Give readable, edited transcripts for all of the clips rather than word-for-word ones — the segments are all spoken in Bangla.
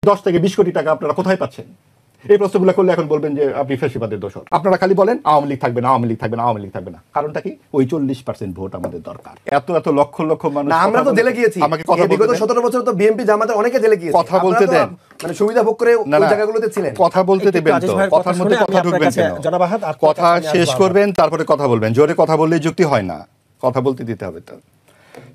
10 থেকে 20 কোটি টাকা আপনারা কোথায় পাচ্ছেন? এই প্রশ্নগুলো করলে এখন বলবেন যে আপনি ফ্যাসিবাদের দোষর। আপনারা খালি বলেন আওয়ামী লীগ থাকবে না, আওয়ামী লীগ থাকবে না, আওয়ামী লীগ থাকবে না। কারণটা কি? ওই 40% ভোট আমাদের দরকার। এত এত লক্ষ লক্ষ মানুষ। আমরা তো জেলে গিয়েছি। আমাকে কথা বলতে বিগত 17 বছর তো বিএনপি জামাতের অনেকে জেলে গিয়েছে। কথা বলতে দেন, মানে সুবিধা ভোগ করে ওই জায়গাগুলোতে ছিলেন। কথা বলতে দেবেন তো, কথার মধ্যে কথা ঢুকবেন কেন? কথা শেষ করবেন তারপরে কথা বলবেন। জোরে কথা বললেই যুক্তি হয় না, কথা বলতে দিতে হবে। তো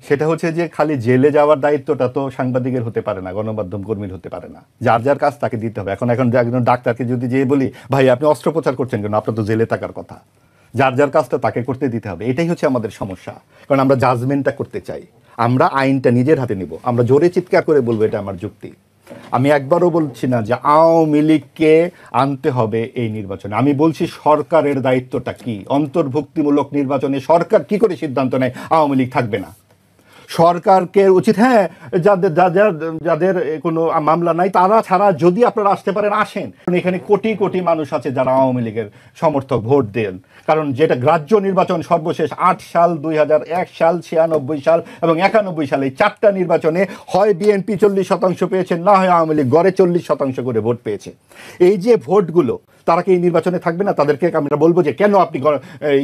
সেটা হচ্ছে যে খালি জেলে যাওয়ার দায়িত্বটা তো সাংবাদিকের হতে পারে না, গণমাধ্যম কর্মীর হতে পারে না। যার যার কাজ তাকে দিতে হবে। এখন একজন ডাক্তারকে যদি যেয়ে বলি ভাই আপনি অস্ত্রোপচার করছেন কেন, আপনার তো জেলে থাকার কথা। যার যার কাজটা তাকে করতে দিতে হবে। এটাই হচ্ছে আমাদের সমস্যা। কারণ আমরা জাজমেন্টটা করতে চাই, আমরা আইনটা নিজের হাতে নিব, আমরা জোরে চিৎকার করে বলবো এটা আমার যুক্তি। আমি একবারও বলছি না যে আওয়ামী লীগকে আনতে হবে এই নির্বাচনে। আমি বলছি সরকারের দায়িত্বটা কি। অন্তর্ভুক্তিমূলক নির্বাচনে সরকার কি করে সিদ্ধান্ত নেয় আওয়ামী লীগ থাকবে না? সরকারকে উচিত, হ্যাঁ, যাদের কোনো মামলা নাই তারা ছাড়া যদি আপনারা আসতে পারেন আসেন। এখানে কোটি কোটি মানুষ আছে যারা আওয়ামী লীগের সমর্থক, ভোট দেন। কারণ যেটা গ্রাহ্য নির্বাচন সর্বশেষ 8 সাল, 2001 সাল, 96 সাল এবং 91 সালে 4টা নির্বাচনে হয় বিএনপি 40% পেয়েছেন, না হয় আওয়ামী লীগ গড়ে 40% করে ভোট পেয়েছে। এই যে ভোটগুলো, তারা কি এই নির্বাচনে থাকবে না? তাদেরকে আমরা বলবো যে কেন আপনি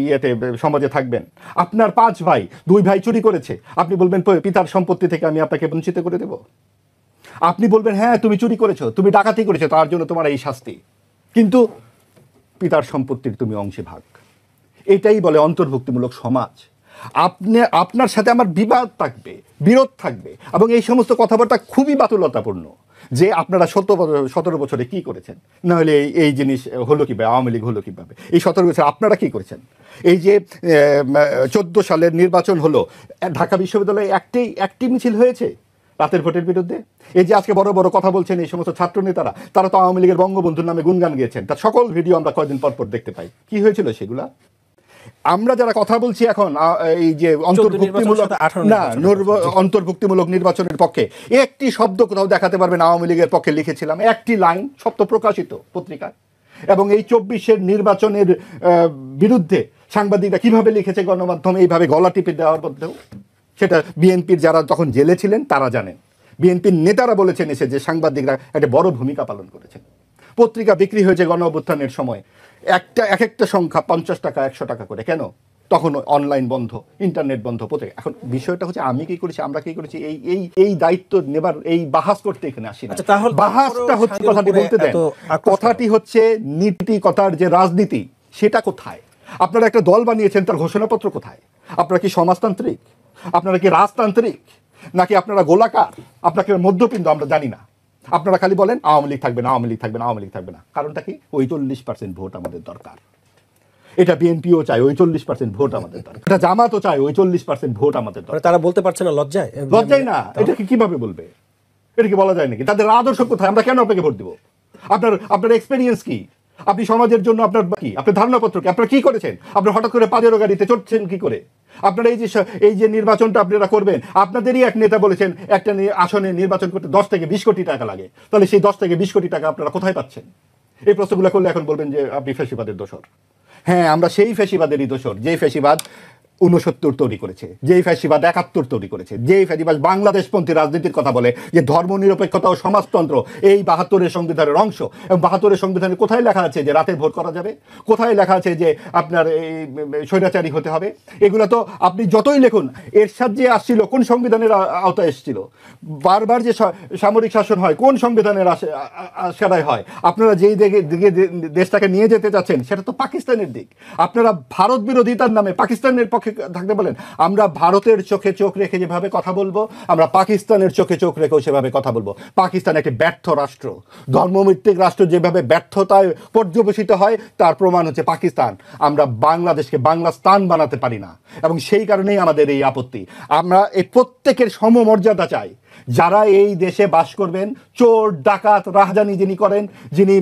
ইয়েতে সমাজে থাকবেন? আপনার 5 ভাই, 2 ভাই চুরি করেছে, আপনি বলবেন পিতার সম্পত্তি থেকে আমি আপনাকে বঞ্চিত করে দেব? আপনি বলবেন হ্যাঁ তুমি চুরি করেছো, তুমি ডাকাতি করেছো, তার জন্য তোমার এই শাস্তি, কিন্তু পিতার সম্পত্তির তুমি অংশে ভাগ। এটাই বলে অন্তর্ভুক্তিমূলক সমাজ। আপনার সাথে আমার বিবাদ থাকবে, বিরোধ থাকবে, এবং এই সমস্ত কথাবার্তা খুবই বাতুলতাপূর্ণ যে আপনারা 17 বছরে কি করেছেন, না হলে এই জিনিস হলো কিভাবে, আওয়ামী লীগ হলো কিভাবে, এই 17 বছরে আপনারা কি করেছেন। এই যে 14 সালের নির্বাচন হলো, ঢাকা বিশ্ববিদ্যালয়ে একটি মিছিল হয়েছে রাতের ভোটের বিরুদ্ধে। এই যে আজকে বড় বড় কথা বলছেন এই সমস্ত ছাত্র নেতারা, তারা তো আওয়ামী লীগের বঙ্গবন্ধুর নামে গুণগান গিয়েছেন, তার সকল ভিডিও আমরা কয়েকদিন পর পর দেখতে পাই। কি হয়েছিল সেগুলা? আমরা যারা কথা বলছি এখন এই যে অন্তর্ভুক্তিমূলক নির্বাচনের পক্ষে, একটি শব্দ কোথাও দেখাতে পারবেন আওয়ামী লীগের পক্ষে লিখেছিলাম? একটি লাইন, সব তো প্রকাশিত পত্রিকায়। এবং এই 24-এর নির্বাচনের বিরুদ্ধে সাংবাদিকরা কিভাবে লিখেছে গণমাধ্যমে, এইভাবে গলা টিপে দেওয়ার মধ্যেও, সেটা বিএনপির যারা তখন জেলে ছিলেন তারা জানেন। বিএনপির নেতারা বলেছেন এসে যে সাংবাদিকরা একটা বড় ভূমিকা পালন করেছেন। পত্রিকা বিক্রি হয়েছে গণ অভ্যুত্থানের সময় এক একটা সংখ্যা 50 টাকা 100 টাকা করে। কেন? তখন অনলাইন বন্ধ, ইন্টারনেট বন্ধ, পত্রিকা। এখন বিষয়টা হচ্ছে আমি কি করেছি, আমরা কি করেছি, এই দায়িত্ব নেবার, এই বাহাস করতে এখানে আসি না। বাহাসটা হচ্ছে, কথাটি বলতে দেন, কথাটি হচ্ছে নীতিকতার যে রাজনীতি সেটা কোথায়? আপনারা একটা দল বানিয়েছেন, তার ঘোষণাপত্র কোথায়? আপনারা কি সমাজতান্ত্রিক, আপনারা কি রাজতান্ত্রিক, নাকি আপনারা গোলাকার, আপনাকে মধ্যপিণ্ড, আমরা জানি না। আপনারা খালি বলেন আওয়ামী লীগ থাকবে না, আওয়ামী লীগ থাকবে না, আওয়ামী লীগ থাকবে না। কারণটা কি? ওই 40% ভোট আমাদের দরকার। এটা বিএনপিও চায়, ওই 40% ভোট আমাদের দরকার। এটা জামাতও চায়, ওই 40% ভোট আমাদের দরকার। তারা বলতে পারছে না, লজ্জায় না। এটাকে কিভাবে বলবে? এটা কি বলা যায় নাকি? তাদের আদর্শ কোথায়? আমরা কেন আপনাকে ভোট দিব? আপনার এক্সপেরিয়েন্স কি? আপনি সমাজের জন্য আপনার কি, আপনার ধারণাপত্র কি, আপনারা কি করেছেন? আপনারা হঠাৎ করে পাজেরো গাড়িতে চড়ছেন কি করে? আপনারা এই যে নির্বাচনটা আপনারা করবেন, আপনাদেরই এক নেতা বলেছেন একটা আসনে নির্বাচন করতে 10 থেকে 20 কোটি টাকা লাগে। তাহলে সেই 10 থেকে 20 কোটি টাকা আপনারা কোথায় পাচ্ছেন? এই প্রশ্নগুলো করলে এখন বলবেন যে আপনি ফ্যাসিবাদের দোষর। হ্যাঁ, আমরা সেই ফ্যাসিবাদেরই দোষর, যে ফ্যাসিবাদ 69 তৈরি করেছে, যেই ফ্যাসিবাদ 71 তৈরি করেছে, যেই ফ্যাসিবাদ বাংলাদেশপন্থী রাজনীতির কথা বলে, যে ধর্মনিরপেক্ষতা ও সমাজতন্ত্র এই 72-এর সংবিধানের অংশ। এবং 72-এর সংবিধানে কোথায় লেখা আছে যে রাতে ভোট করা যাবে? কোথায় লেখা আছে যে আপনার এই স্বৈরাচারী হতে হবে? এগুলো তো আপনি যতই লিখুন, এরশাদ যে আসছিল কোন সংবিধানের আওতায় এসেছিল? বারবার যে সামরিক শাসন হয় কোন সংবিধানের আশারায় হয়? আপনারা যেই দিকে দেশটাকে নিয়ে যেতে চাচ্ছেন সেটা তো পাকিস্তানের দিক। আপনারা ভারত বিরোধিতার নামে পাকিস্তানের পক্ষে থাকতে বলেন। আমরা ভারতের চোখে চোখ রেখে যেভাবে কথা বলবো, আমরা পাকিস্তানের চোখে চোখ রেখেও সেভাবে কথা বলবো। পাকিস্তান একটি ব্যর্থ রাষ্ট্র, ধর্মভিত্তিক রাষ্ট্র যেভাবে ব্যর্থতায় পর্যবেসিত হয় তার প্রমাণ হচ্ছে পাকিস্তান। আমরা বাংলাদেশকে বাংলাস্তান বানাতে পারি না, এবং সেই কারণেই আমাদের এই আপত্তি। আমরা এই প্রত্যেকের সমমর্যাদা চাই। যারা এই দেশে বাস করবেন, চোর ডাকাত রাহাজানি যিনি করেন, যিনি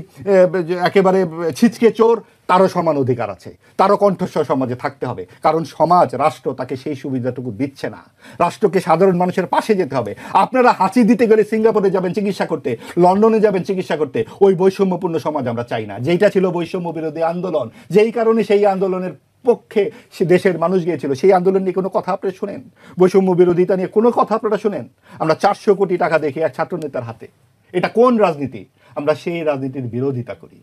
একেবারে ছিচকে চোর, তারও সমান অধিকার আছে, তারও কণ্ঠস্বর সমাজে থাকতে হবে। কারণ সমাজ, রাষ্ট্র তাকে সেই সুবিধাটুকু দিচ্ছে না। রাষ্ট্রকে সাধারণ মানুষের পাশে যেতে হবে। আপনারা হাঁচি দিতে গেলে সিঙ্গাপুরে যাবেন চিকিৎসা করতে, লন্ডনে যাবেন চিকিৎসা করতে। ওই বৈষম্যপূর্ণ সমাজ আমরা চাই না, যেইটা ছিল বৈষম্য বিরোধী আন্দোলন। যেই কারণে সেই আন্দোলনের পক্ষে সে দেশের মানুষ গিয়েছিল, সেই আন্দোলন নিয়ে কোনো কথা আপনারা শোনেন? বৈষম্য বিরোধিতা নিয়ে কোনো কথা আপনারা শোনেন? আমরা 400 কোটি টাকা দেখি এক ছাত্র নেতার হাতে। এটা কোন রাজনীতি? আমরা সেই রাজনীতির বিরোধিতা করি।